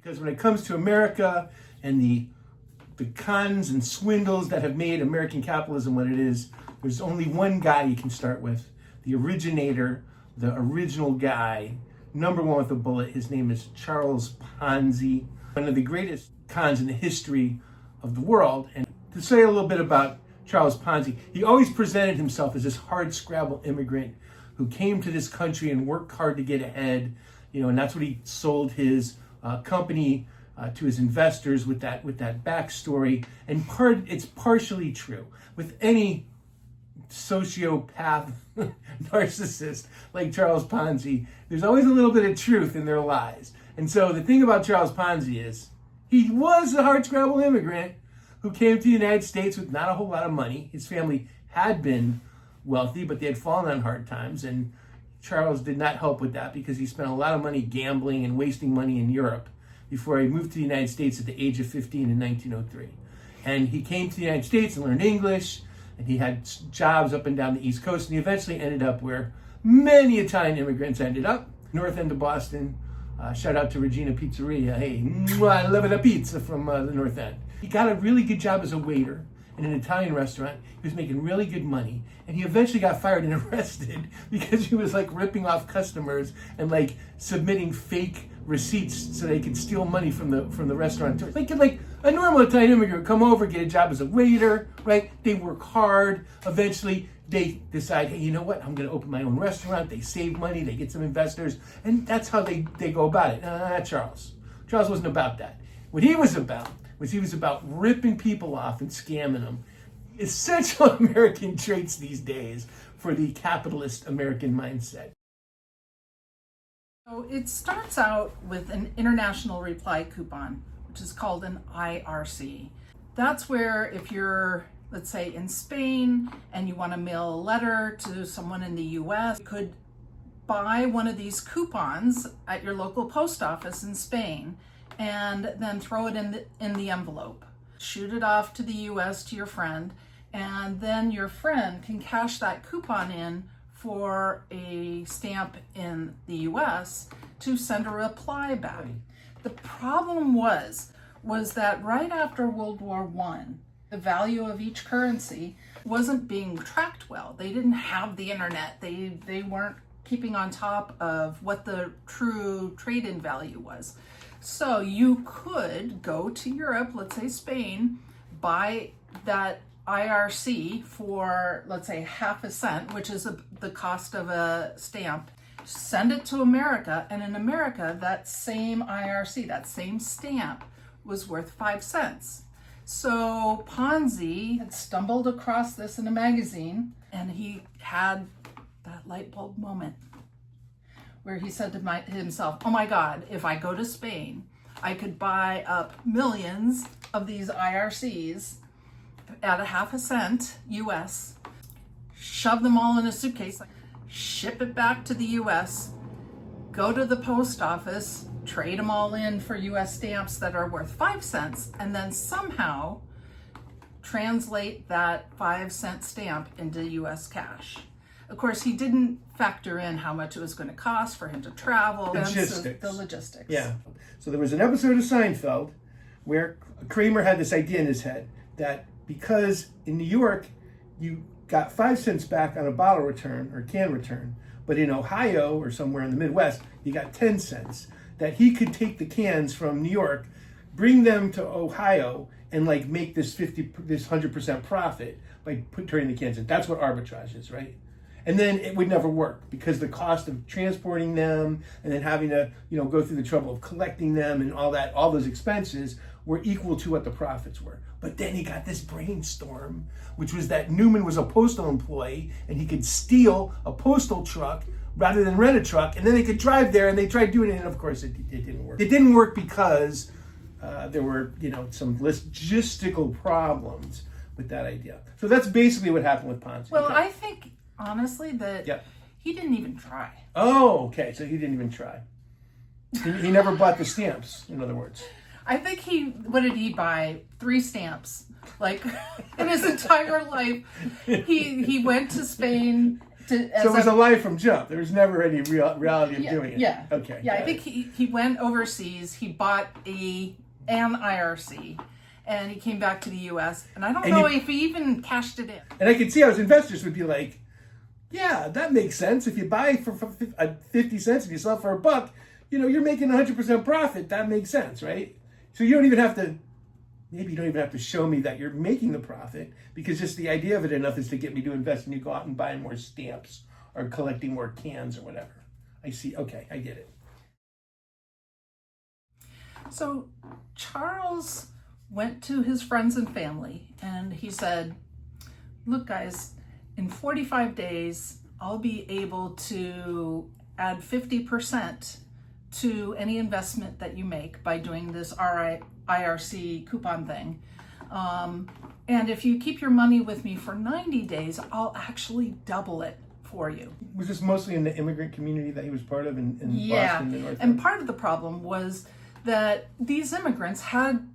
Because when it comes to America and the cons and swindles that have made American capitalism what it is, there's only one guy you can start with. The originator, the original guy, number one with a bullet. His name is Charles Ponzi, one of the greatest cons in the history of the world. And to say a little bit about Charles Ponzi, he always presented himself as this hard-scrabble immigrant who came to this country and worked hard to get ahead, and that's what he sold his company to his investors with that backstory. And it's partially true with any sociopath narcissist like Charles Ponzi. There's always a little bit of truth in their lies. And so the thing about Charles Ponzi is he was a hard-scrabble immigrant who came to the United States with not a whole lot of money. His family had been wealthy, but they had fallen on hard times, and Charles did not help with that because he spent a lot of money gambling and wasting money in Europe before he moved to the United States at the age of 15 in 1903. And he came to the United States and learned English, and he had jobs up and down the East Coast, and he eventually ended up where many Italian immigrants ended up, north end of Boston. Shout out to Regina Pizzeria. Hey, I love the pizza from the north end. He got a really good job as a waiter in an Italian restaurant. He was making really good money, and he eventually got fired and arrested because he was ripping off customers and submitting fake receipts so they could steal money from the restaurateurs. Like a normal Italian immigrant would come over, get a job as a waiter, right? They work hard. Eventually, they decide, hey, you know what? I'm going to open my own restaurant. They save money. They get some investors, and that's how they go about it. Not Charles. Charles wasn't about that. What he was about ripping people off and scamming them. Essential American traits these days for the capitalist American mindset. So it starts out with an international reply coupon, which is called an IRC. That's where if you're, let's say, in Spain and you want to mail a letter to someone in the US, you could buy one of these coupons at your local post office in Spain and then throw it in the envelope. Shoot it off to the US to your friend, and then your friend can cash that coupon in for a stamp in the US to send a reply back. The problem was that right after World War I, the value of each currency wasn't being tracked well. They didn't have the internet. They weren't keeping on top of what the true trade-in value was. So you could go to Europe, let's say Spain, buy that IRC for, let's say, half a cent, which is the cost of a stamp, send it to America, and in America, that same IRC, that same stamp, was worth 5 cents. So Ponzi had stumbled across this in a magazine, and he had that light bulb moment where he said to himself, oh my God, if I go to Spain, I could buy up millions of these IRCs at a half a cent US, shove them all in a suitcase, ship it back to the US, go to the post office, trade them all in for US stamps that are worth 5 cents, and then somehow translate that 5-cent stamp into US cash. Of course, he didn't factor in how much it was going to cost for him to travel. Logistics. The logistics. Yeah. So there was an episode of Seinfeld where Kramer had this idea in his head that because in New York, you got 5 cents back on a bottle return or can return, but in Ohio or somewhere in the Midwest, you got 10 cents, that he could take the cans from New York, bring them to Ohio, and make this 100% profit by turning the cans in. That's what arbitrage is, right? And then it would never work because the cost of transporting them and then having to, go through the trouble of collecting them and all those expenses were equal to what the profits were. But then he got this brainstorm, which was that Newman was a postal employee and he could steal a postal truck rather than rent a truck, and then they could drive there, and they tried doing it, and of course it didn't work. It didn't work because there were, some logistical problems with that idea. So that's basically what happened with Ponzi. Well, okay. I think, honestly, that he didn't even try. Oh, okay, so he didn't even try. He never bought the stamps, in other words. I think what did he buy? 3 stamps. In his entire life, he went to Spain So it was a lie from jump. There was never any reality of doing it. Yeah. Okay. Yeah, I think he went overseas. He bought an IRC, and he came back to the U.S. And I don't know if he even cashed it in. And I could see how his investors would be like, yeah, that makes sense. If you buy for 50 cents and you sell for $1, you're making 100% profit. That makes sense, right? So you don't even have to, maybe you don't even have to show me that you're making the profit, because just the idea of it enough is to get me to invest and you go out and buy more stamps or collecting more cans or whatever. I see. Okay, I get it. So Charles went to his friends and family and he said, look, guys, in 45 days, I'll be able to add 50% to any investment that you make by doing this IRC coupon thing. And if you keep your money with me for 90 days, I'll actually double it for you. Was this mostly in the immigrant community that he was part of in Boston and North? And part of the problem was that these immigrants had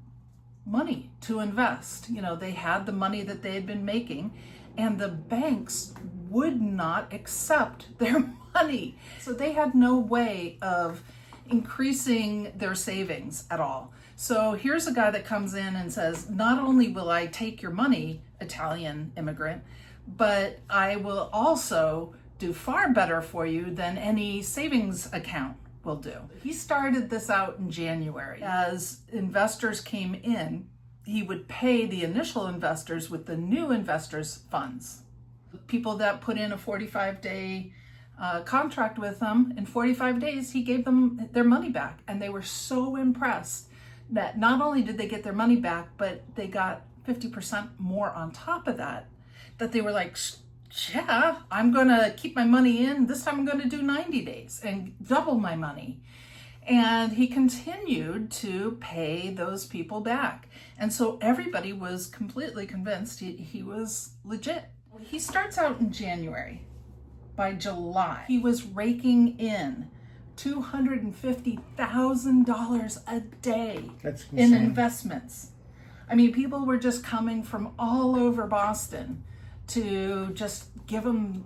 money to invest. They had the money that they had been making, and the banks would not accept their money. So they had no way of increasing their savings at all. So here's a guy that comes in and says, not only will I take your money, Italian immigrant, but I will also do far better for you than any savings account will do. He started this out in January. As investors came in, he would pay the initial investors with the new investors' funds. People that put in a 45-day contract with him, in 45 days, he gave them their money back. And they were so impressed that not only did they get their money back, but they got 50% more on top of that, that they were like, yeah, I'm going to keep my money in. This time I'm going to do 90 days and double my money. And he continued to pay those people back. And so everybody was completely convinced he was legit. He starts out in January. By July, he was raking in $250,000 a day in investments. I mean, people were just coming from all over Boston to just give him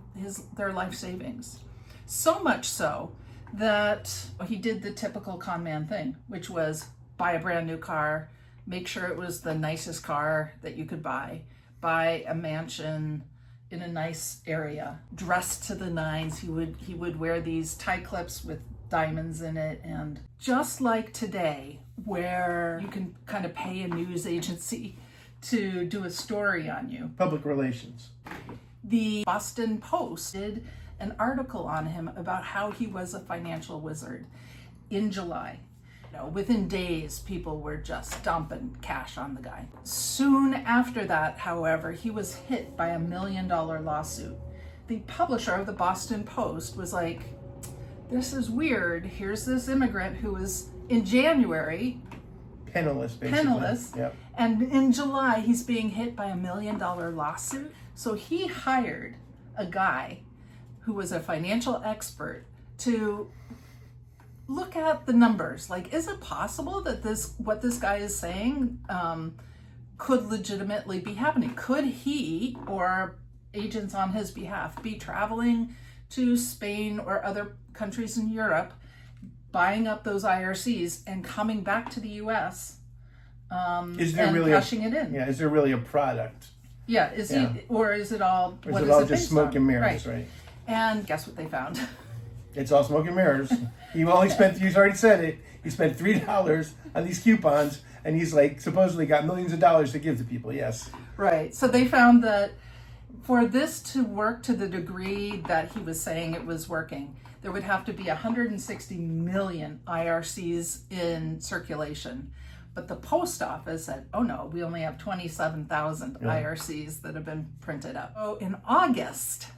their life savings. So much so that he did the typical con man thing, which was buy a brand new car, make sure it was the nicest car that you could buy a mansion in a nice area, dressed to the nines. He would wear these tie clips with diamonds in it. And just like today, where you can kind of pay a news agency to do a story on you. Public relations. The Boston Post did an article on him about how he was a financial wizard in July. Within days, people were just dumping cash on the guy. Soon after that, however, he was hit by $1 million lawsuit. The publisher of the Boston Post was like, this is weird. Here's this immigrant who was in January penniless, basically. Penniless. Yep. And in July, he's being hit by $1 million lawsuit. So he hired a guy who was a financial expert to look at the numbers. Like, is it possible that what this guy is saying could legitimately be happening? Could he or agents on his behalf be traveling to Spain or other countries in Europe, buying up those IRCs and coming back to the U.S. And cashing it in? Yeah, is there really a product? Yeah, he, or is it all? Or is it all just smoke and mirrors, right? And guess what they found? It's all smoke and mirrors. He only spent, you already said it, he spent $3 on these coupons, and he's like supposedly got millions of dollars to give to people, yes. Right, so they found that for this to work to the degree that he was saying it was working, there would have to be 160 million IRCs in circulation. But the post office said, oh no, we only have 27,000 IRCs that have been printed up. So in August,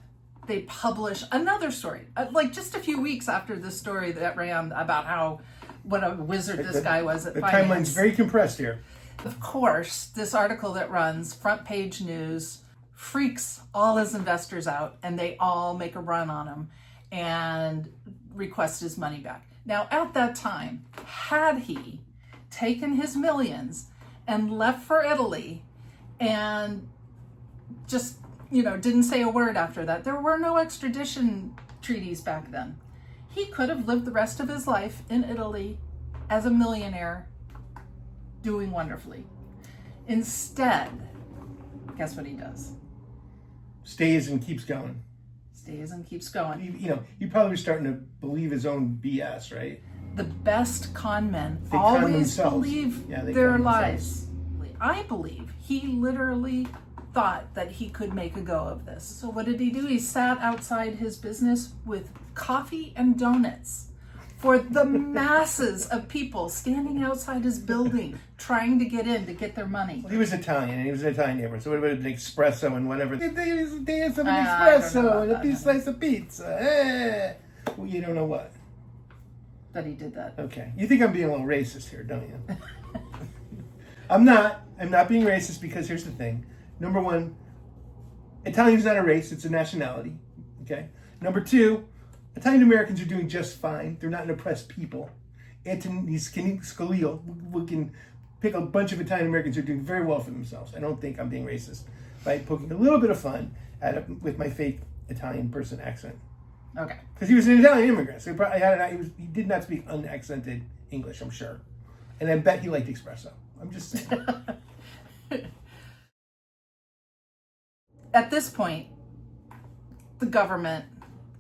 they publish another story, like just a few weeks after the story that ran about what a wizard this guy was at finance. The timeline's very compressed here. Of course, this article that runs front page news freaks all his investors out, and they all make a run on him and request his money back. Now, at that time, had he taken his millions and left for Italy and just didn't say a word after that. There were no extradition treaties back then. He could have lived the rest of his life in Italy as a millionaire, doing wonderfully. Instead, guess what he does? Stays and keeps going. Stays and keeps going. He probably was starting to believe his own BS, right? The best con men They con always themselves. believe Yeah, they their con lies. I believe he literally thought that he could make a go of this. So what did he do? He sat outside his business with coffee and donuts for the masses of people standing outside his building trying to get in to get their money. Well, he was Italian, and he was an Italian neighbor, so it would have been espresso and whatever. They have some I don't know espresso and a about piece slice of pizza. Well, you don't know what. That he did that. Okay. You think I'm being a little racist here, don't you? I'm not. I'm not being racist because here's the thing. Number one, Italian's not a race, it's a nationality. Okay? Number two, Italian Americans are doing just fine. They're not an oppressed people. Anthony Scalia, we can pick a bunch of Italian Americans who are doing very well for themselves. I don't think I'm being racist by poking a little bit of fun at it with my fake Italian person accent. Okay. Because he was an Italian immigrant, so he did not speak unaccented English, I'm sure. And I bet he liked espresso. I'm just saying. At this point, the government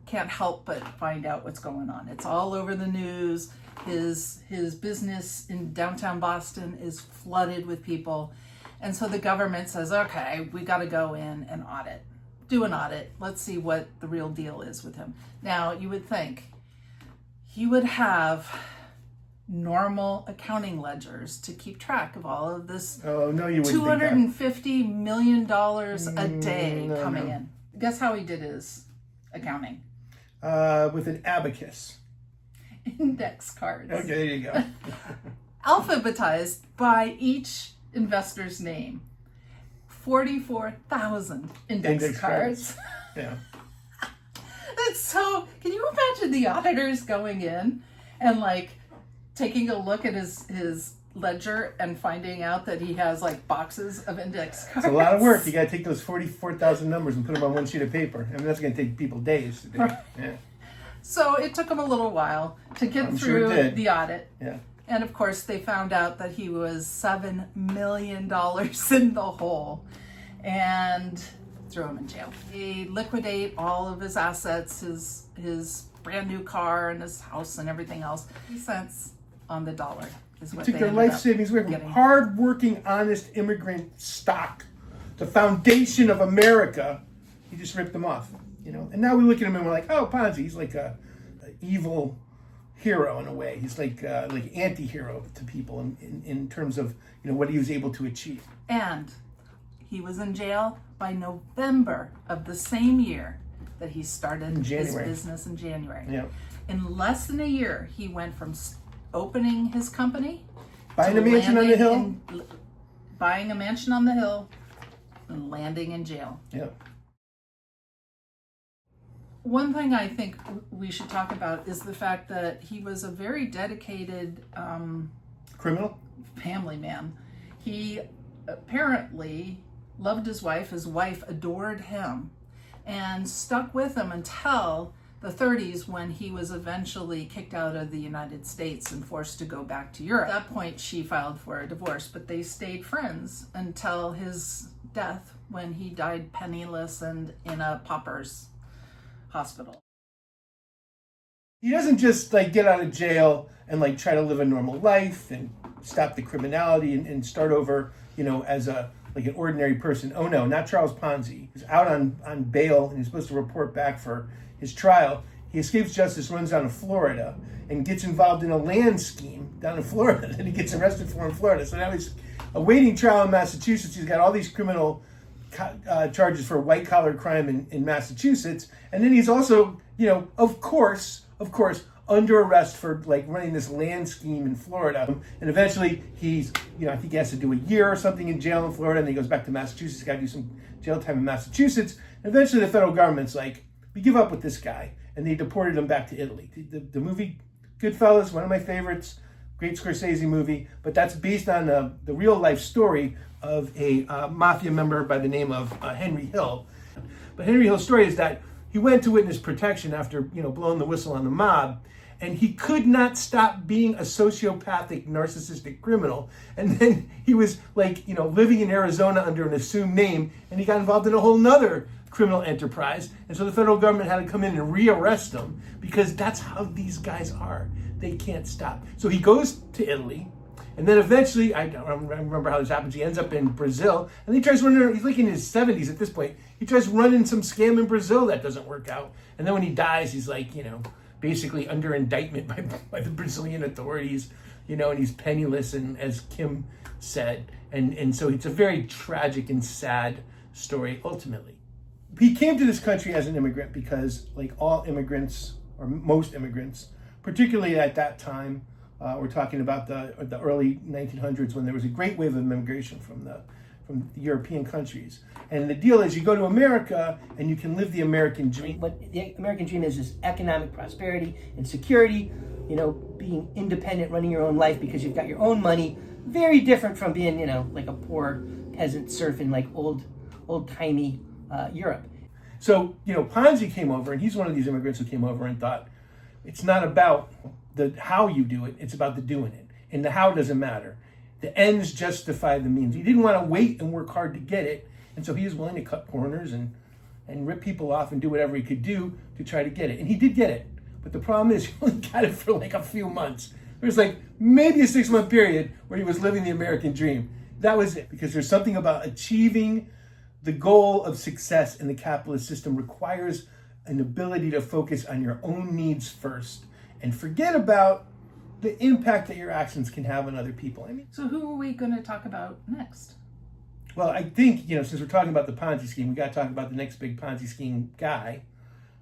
can't help but find out what's going on. It's all over the news. His business in downtown Boston is flooded with people. And so the government says, okay, we got to go in and do an audit. Let's see what the real deal is with him. Now, you would think he would have normal accounting ledgers to keep track of all of this. Oh, no, you wouldn't $250 million a day coming in. Guess how he did his accounting? With an abacus. Index cards. Okay, there you go. Alphabetized by each investor's name. 44,000 index cards. Yeah. That's so, can you imagine the auditors going in and taking a look at his ledger and finding out that he has boxes of index cards? It's a lot of work. You got to take those 44,000 numbers and put them on one sheet of paper. I mean, that's going to take people days to do. Right. Yeah. So it took him a little while to get through the audit. Yeah. And of course, they found out that he was $7 million in the hole and threw him in jail. They liquidate all of his assets, his brand new car and his house and everything else. 50 cents on the dollar is what Took they their ended life up savings away from getting. hard-working, honest immigrant stock, the foundation of America. He just ripped them off, And now we look at him and we're like, oh, Ponzi, he's like a evil hero in a way. He's like anti-hero to people in terms of what he was able to achieve. And he was in jail by November of the same year that he started his business in January. Yeah. In less than a year, he went from opening his company, buying a mansion on the hill, buying a mansion on the hill, and landing in jail. Yeah. One thing I think we should talk about is the fact that he was a very dedicated criminal family man. He apparently loved his wife. His wife adored him and stuck with him until the 30s when he was eventually kicked out of the United States and forced to go back to Europe. At that point, she filed for a divorce, but they stayed friends until his death when he died penniless and in a pauper's hospital. He doesn't just get out of jail and try to live a normal life and stop the criminality and start over, as an ordinary person. Oh no, not Charles Ponzi. He's out on bail and he's supposed to report back for his trial. He escapes justice, runs down to Florida, and gets involved in a land scheme down in Florida that he gets arrested for in Florida. So now he's awaiting trial in Massachusetts. He's got all these criminal charges for white-collar crime in Massachusetts. And then he's also, of course, under arrest for running this land scheme in Florida. And eventually he's, I think he has to do a year or something in jail in Florida, and then he goes back to Massachusetts. He's got to do some jail time in Massachusetts. And eventually the federal government's we give up with this guy, and they deported him back to Italy. The movie Goodfellas, one of my favorites, great Scorsese movie, but that's based on the real life story of a mafia member by the name of Henry Hill. But Henry Hill's story is that he went to witness protection after, blowing the whistle on the mob, and he could not stop being a sociopathic, narcissistic criminal. And then he was living in Arizona under an assumed name, and he got involved in a whole nother criminal enterprise. And so the federal government had to come in and rearrest him, because that's how these guys are. They can't stop. So he goes to Italy, and then eventually, I don't remember how this happens, he ends up in Brazil, and he tries running, he's in his 70s at this point, he tries running some scam in Brazil that doesn't work out. And then when he dies, he's basically under indictment by the Brazilian authorities, and he's penniless, and as Kim said. And so it's a very tragic and sad story, ultimately. He came to this country as an immigrant because, like all immigrants, or most immigrants, particularly at that time, we're talking about the early 1900s, when there was a great wave of immigration from the European countries. And the deal is, you go to America and you can live the American dream. What the American dream is economic prosperity and security, being independent, running your own life because you've got your own money. Very different from being, like a poor peasant serf in old-timey Europe. So, Ponzi came over, and he's one of these immigrants who came over and thought, it's not about the how you do it, it's about the doing it. And the how doesn't matter. The ends justify the means. He didn't want to wait and work hard to get it, and so he was willing to cut corners and rip people off and do whatever he could do to try to get it. And he did get it. But the problem is, he only got it for a few months. There was maybe a 6-month period where he was living the American dream. That was it. Because there's something about achieving the goal of success in the capitalist system requires an ability to focus on your own needs first and forget about the impact that your actions can have on other people. So who are we going to talk about next? Well, I think, since we're talking about the Ponzi scheme, we got to talk about the next big Ponzi scheme guy,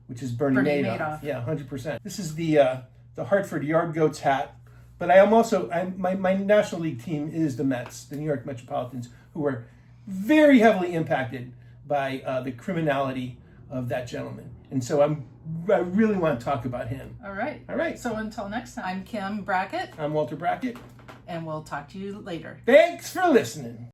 which is Bernie Madoff. Yeah, 100%. This is the Hartford Yard Goats hat. But I am also, my National League team is the Mets, the New York Metropolitans, who are very heavily impacted by the criminality of that gentleman. And so I really want to talk about him. All right. All right. So until next time, I'm Kim Brackett. I'm Walter Brackett. And we'll talk to you later. Thanks for listening.